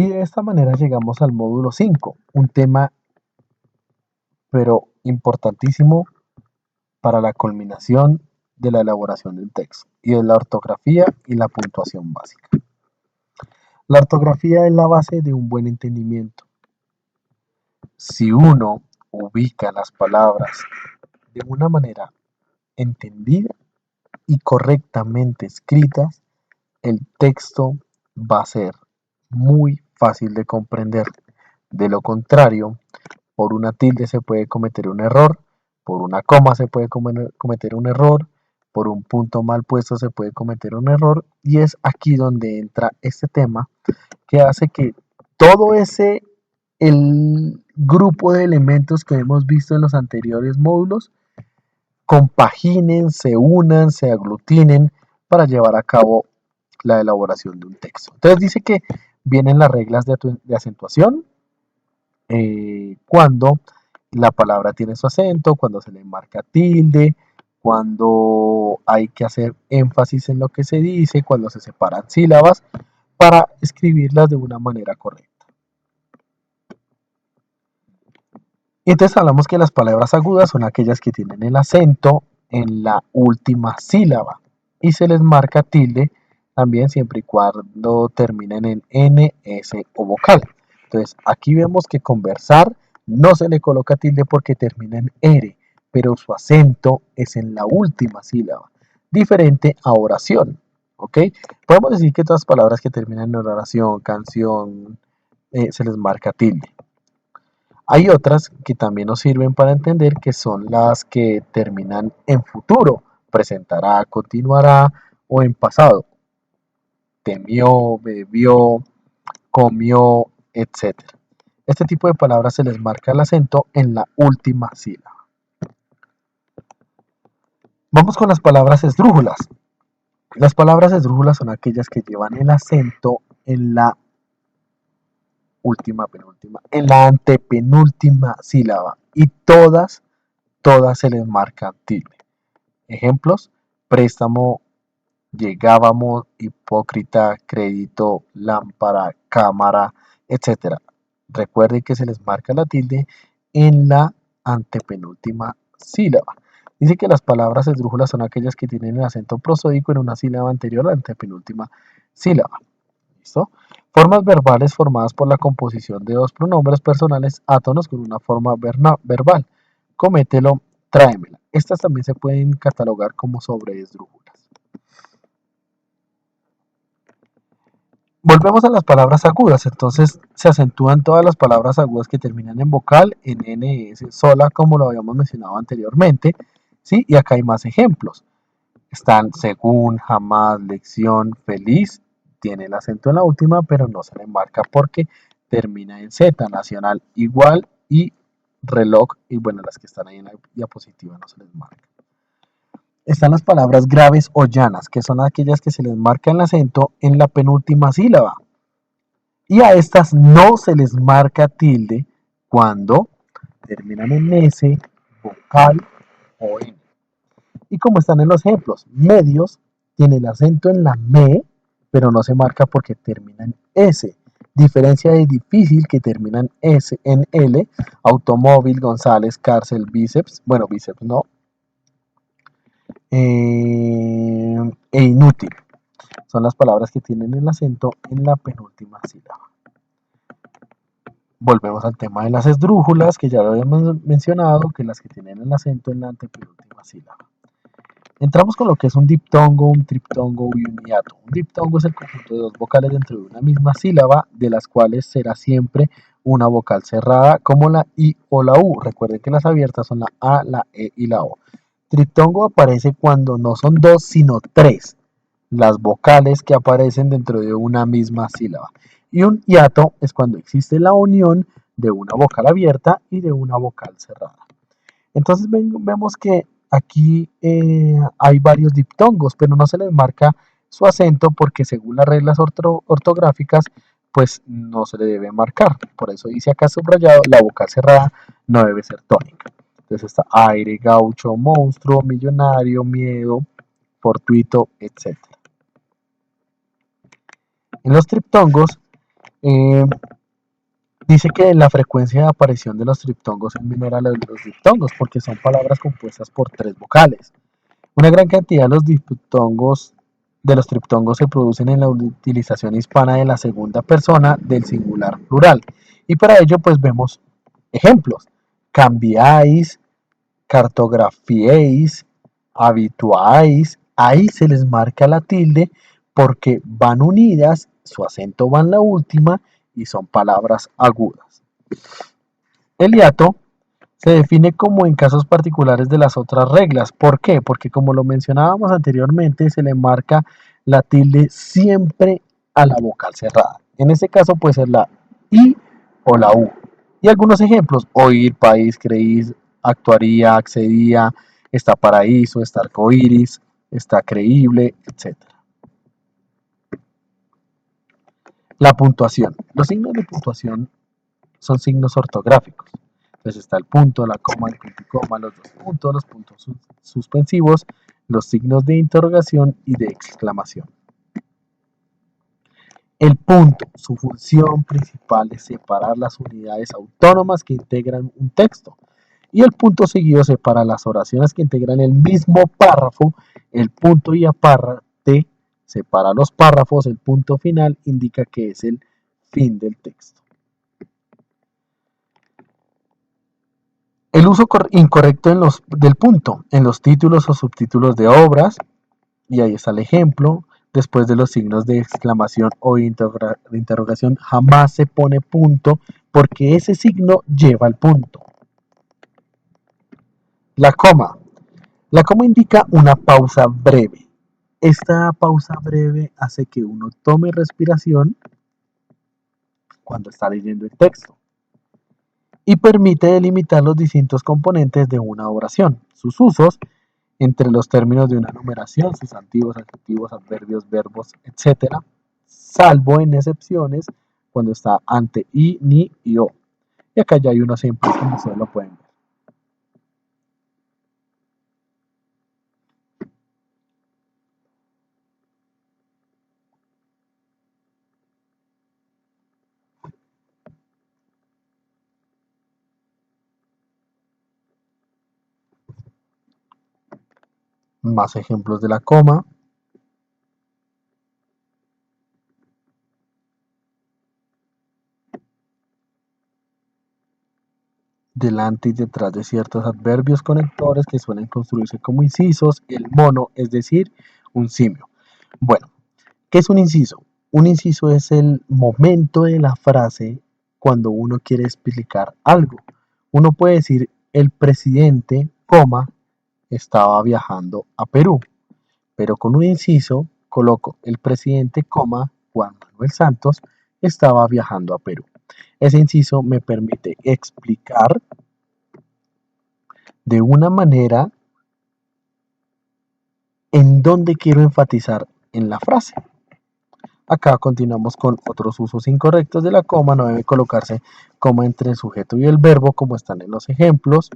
Y de esta manera llegamos al módulo 5, un tema pero importantísimo para la culminación de la elaboración de un texto, y es la ortografía y la puntuación básica. La ortografía es la base de un buen entendimiento. Si uno ubica las palabras de una manera entendida y correctamente escritas, el texto va a ser muy fácil de comprender. De lo contrario, por una tilde se puede cometer un error, por una coma se puede cometer un error, por un punto mal puesto se puede cometer un error, y es aquí donde entra este tema que hace que todo el grupo de elementos que hemos visto en los anteriores módulos compaginen, se unan, se aglutinen para llevar a cabo la elaboración de un texto. Entonces dice que vienen las reglas de acentuación cuando la palabra tiene su acento, cuando se le marca tilde, cuando hay que hacer énfasis en lo que se dice, cuando se separan sílabas para escribirlas de una manera correcta. Entonces hablamos que las palabras agudas son aquellas que tienen el acento en la última sílaba y se les marca tilde también siempre y cuando terminen en N, S o vocal. Entonces aquí vemos que conversar no se le coloca tilde porque termina en R, pero su acento es en la última sílaba, diferente a oración. ¿Ok? Podemos decir que todas las palabras que terminan en oración, canción, se les marca tilde. Hay otras que también nos sirven para entender que son las que terminan en futuro, presentará, continuará o en pasado. Temió, bebió, comió, etc. Este tipo de palabras se les marca el acento en la última sílaba. Vamos con las palabras esdrújulas. Las palabras esdrújulas son aquellas que llevan el acento en la penúltima, en la antepenúltima sílaba y todas se les marca tilde. Ejemplos: préstamo, llegábamos, hipócrita, crédito, lámpara, cámara, etc. Recuerden que se les marca la tilde en la antepenúltima sílaba. Dice que las palabras esdrújulas son aquellas que tienen el acento prosódico en una sílaba anterior a la antepenúltima sílaba. ¿Listo? Formas verbales formadas por la composición de dos pronombres personales átonos con una forma verbal. Comételo, tráemela. Estas también se pueden catalogar como sobreesdrújulas. Volvemos a las palabras agudas. Entonces se acentúan todas las palabras agudas que terminan en vocal, en NS sola, como lo habíamos mencionado anteriormente. ¿Sí? Y acá hay más ejemplos. Están según, jamás, lección, feliz. Tiene el acento en la última, pero no se le marca porque termina en Z, nacional, igual y reloj. Y bueno, las que están ahí en la diapositiva no se les marca. Están las palabras graves o llanas, que son aquellas que se les marca el acento en la penúltima sílaba. Y a estas no se les marca tilde cuando terminan en S, vocal o N. Y como están en los ejemplos, medios tiene el acento en la me, pero no se marca porque termina en S. Diferencia de difícil que termina en S, en L, automóvil, González, cárcel, bíceps, bueno, bíceps no, e inútil. Son las palabras que tienen el acento en la penúltima sílaba. Volvemos al tema de las esdrújulas, que ya lo habíamos mencionado, que las que tienen el acento en la antepenúltima sílaba. Entramos con lo que es un diptongo, un triptongo y un hiato. Un diptongo es el conjunto de dos vocales dentro de una misma sílaba, de las cuales será siempre una vocal cerrada, como la I o la U. Recuerden que las abiertas son la A, la E y la O. Triptongo aparece cuando no son dos, sino tres las vocales que aparecen dentro de una misma sílaba. Y un hiato es cuando existe la unión de una vocal abierta y de una vocal cerrada. Entonces vemos que aquí hay varios diptongos, pero no se les marca su acento porque según las reglas ortográficas, pues no se le debe marcar. Por eso dice acá subrayado, la vocal cerrada no debe ser tónica. Entonces está aire, gaucho, monstruo, millonario, miedo, fortuito, etc. En los triptongos Eh, Dice que la frecuencia de aparición de los triptongos es menor a la de los diptongos porque son palabras compuestas por tres vocales. Una gran cantidad de los triptongos se producen en la utilización hispana de la segunda persona del singular plural. Y para ello pues vemos ejemplos. Cambiáis, cartografiéis, habituáis. Ahí se les marca la tilde porque van unidas, su acento va en la última y son palabras agudas. El hiato se define como en casos particulares de las otras reglas. ¿Por qué? Porque como lo mencionábamos anteriormente, se le marca la tilde siempre a la vocal cerrada. En este caso puede ser la I o la U. Y algunos ejemplos, oír, país, creís, actuaría, accedía, está paraíso, está arcoíris, está creíble, etc. La puntuación. Los signos de puntuación son signos ortográficos. Entonces está el punto, la coma, el punto y coma, los dos puntos, los puntos suspensivos, los signos de interrogación y de exclamación. El punto, su función principal es separar las unidades autónomas que integran un texto. Y el punto seguido separa las oraciones que integran el mismo párrafo. El punto y aparte separa los párrafos. El punto final indica que es el fin del texto. El uso incorrecto del punto en los títulos o subtítulos de obras, y ahí está el ejemplo, después de los signos de exclamación o de interrogación jamás se pone punto porque ese signo lleva al punto. La coma. La coma indica una pausa breve. Esta pausa breve hace que uno tome respiración cuando está leyendo el texto y permite delimitar los distintos componentes de una oración. Sus usos entre los términos de una numeración, sustantivos, adjetivos, adverbios, verbos, etc., salvo en excepciones cuando está ante i, ni y o. Y acá ya hay unos ejemplos como ustedes lo pueden ver. Más ejemplos de la coma. Delante y detrás de ciertos adverbios conectores que suelen construirse como incisos, el mono, es decir, un simio. Bueno, ¿qué es un inciso? Un inciso es el momento de la frase cuando uno quiere explicar algo. Uno puede decir, el presidente, coma, estaba viajando a Perú, pero con un inciso coloco, el presidente, coma, Juan Manuel Santos, estaba viajando a Perú. Ese inciso me permite explicar de una manera en donde quiero enfatizar en la frase. Acá continuamos con otros usos incorrectos de la coma. No debe colocarse coma entre el sujeto y el verbo como están en los ejemplos.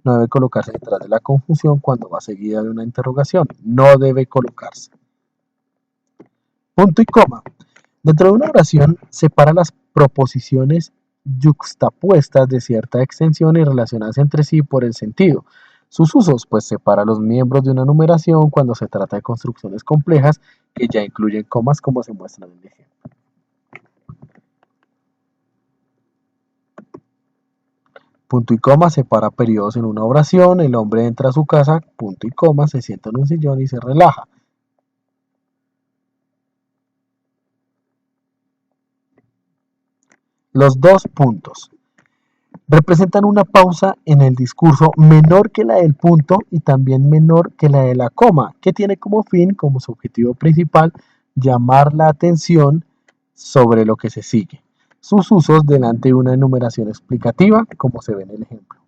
No debe colocarse detrás de la conjunción cuando va seguida de una interrogación. No debe colocarse. Punto y coma. Dentro de una oración separa las proposiciones yuxtapuestas de cierta extensión y relacionadas entre sí por el sentido. Sus usos, pues separa los miembros de una numeración cuando se trata de construcciones complejas que ya incluyen comas como se muestra en el ejemplo. Punto y coma separa periodos en una oración, el hombre entra a su casa, punto y coma, se sienta en un sillón y se relaja. Los dos puntos representan una pausa en el discurso menor que la del punto y también menor que la de la coma, que tiene como fin, como su objetivo principal, llamar la atención sobre lo que se sigue. Sus usos delante de una enumeración explicativa, como se ve en el ejemplo.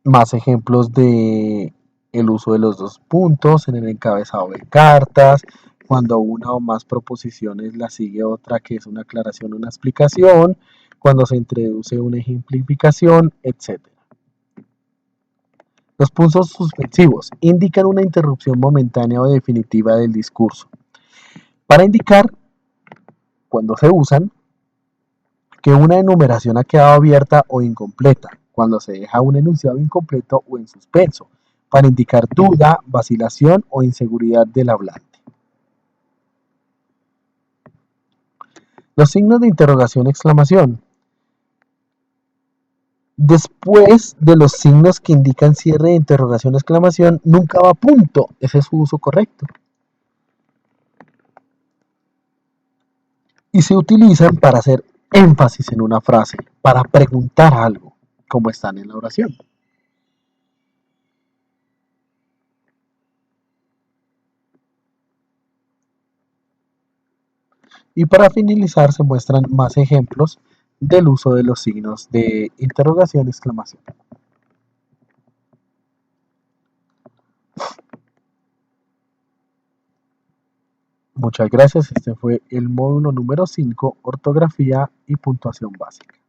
Más ejemplos de el uso de los dos puntos en el encabezado de cartas, cuando una o más proposiciones la sigue otra que es una aclaración o una explicación, cuando se introduce una ejemplificación, etc. Los puntos suspensivos indican una interrupción momentánea o definitiva del discurso. Para indicar, cuando se usan, que una enumeración ha quedado abierta o incompleta, cuando se deja un enunciado incompleto o en suspenso, para indicar duda, vacilación o inseguridad del hablante. Los signos de interrogación y exclamación. Después de los signos que indican cierre de interrogación o exclamación, nunca va punto. Ese es su uso correcto. Y se utilizan para hacer énfasis en una frase, para preguntar algo, como están en la oración. Y para finalizar se muestran más ejemplos del uso de los signos de interrogación y exclamación. Muchas gracias, este fue el módulo número 5, ortografía y puntuación básica.